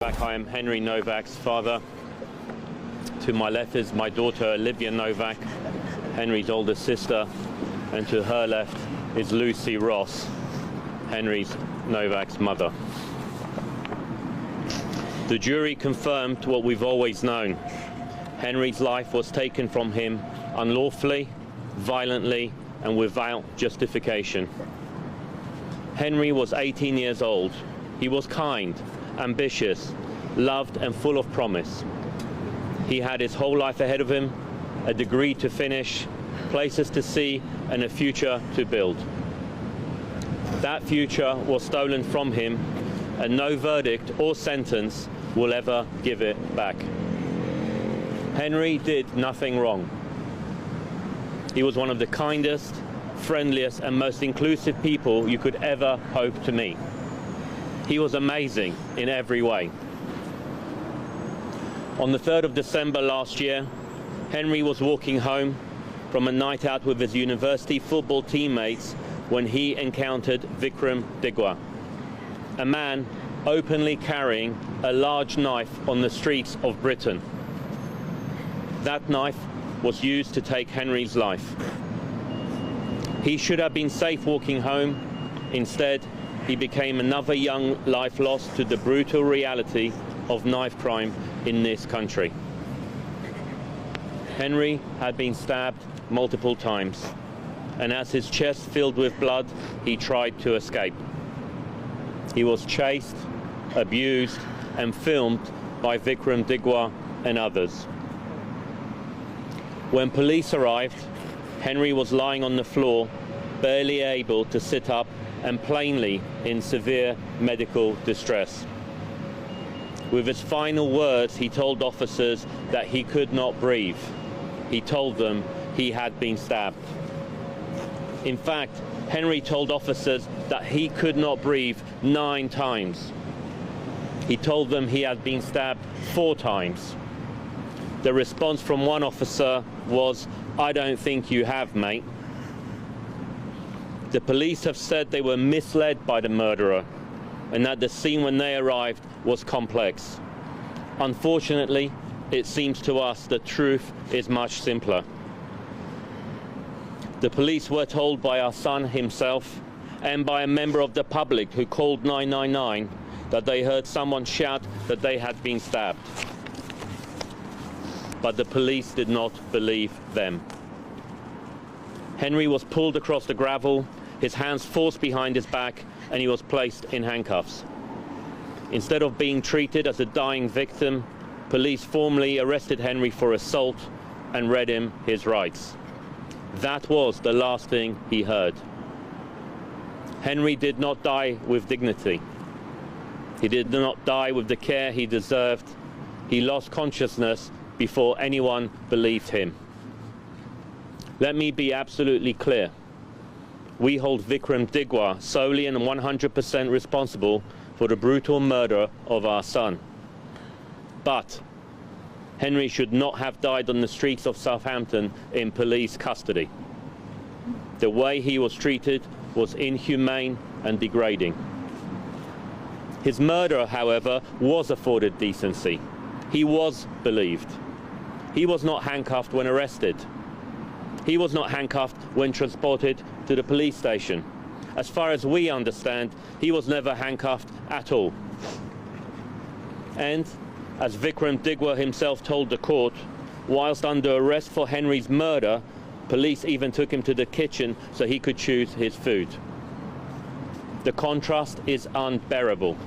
I am Henry Nowak's father. To my left is my daughter Olivia Nowak, Henry's older sister, and to her left is Lucy Ross, Henry's Nowak's mother. The jury confirmed what we've always known. Henry's life was taken from him unlawfully, violently, and without justification. Henry was 18 years old. He was kind, ambitious, loved and full of promise. He had his whole life ahead of him, a degree to finish, places to see, and a future to build. That future was stolen from him, and no verdict or sentence will ever give it back. Henry did nothing wrong. He was one of the kindest, friendliest, and most inclusive people you could ever hope to meet. He was amazing in every way. On the 3rd of December last year, Henry was walking home from a night out with his university football teammates when he encountered Vikram Digwa, a man openly carrying a large knife on the streets of Britain. That knife was used to take Henry's life. He should have been safe walking home. Instead, he became another young life lost to the brutal reality of knife crime in this country. Henry had been stabbed multiple times, and as his chest filled with blood, he tried to escape. He was chased, abused, and filmed by Vikram Digwa and others. When police arrived, Henry was lying on the floor, barely able to sit up and plainly in severe medical distress. With his final words, he told officers that he could not breathe. He told them he had been stabbed. In fact, Henry told officers that he could not breathe 9 times. He told them he had been stabbed 4 times. The response from one officer was, "I don't think you have, mate." The police have said they were misled by the murderer and that the scene when they arrived was complex. Unfortunately, it seems to us the truth is much simpler. The police were told by our son himself and by a member of the public who called 999 that they heard someone shout that they had been stabbed. But the police did not believe them. Henry was pulled across the gravel, his hands forced behind his back, and he was placed in handcuffs. Instead of being treated as a dying victim, police formally arrested Henry for assault and read him his rights. That was the last thing he heard. Henry did not die with dignity. He did not die with the care he deserved. He lost consciousness before anyone believed him. Let me be absolutely clear. We hold Vikram Digwa solely and 100% responsible for the brutal murder of our son. But Henry should not have died on the streets of Southampton in police custody. The way he was treated was inhumane and degrading. His murderer, however, was afforded decency. He was believed. He was not handcuffed when arrested. He was not handcuffed when transported to the police station. As far as we understand, he was never handcuffed at all. And, as Vikram Digwa himself told the court, whilst under arrest for Henry's murder, police even took him to the kitchen so he could choose his food. The contrast is unbearable.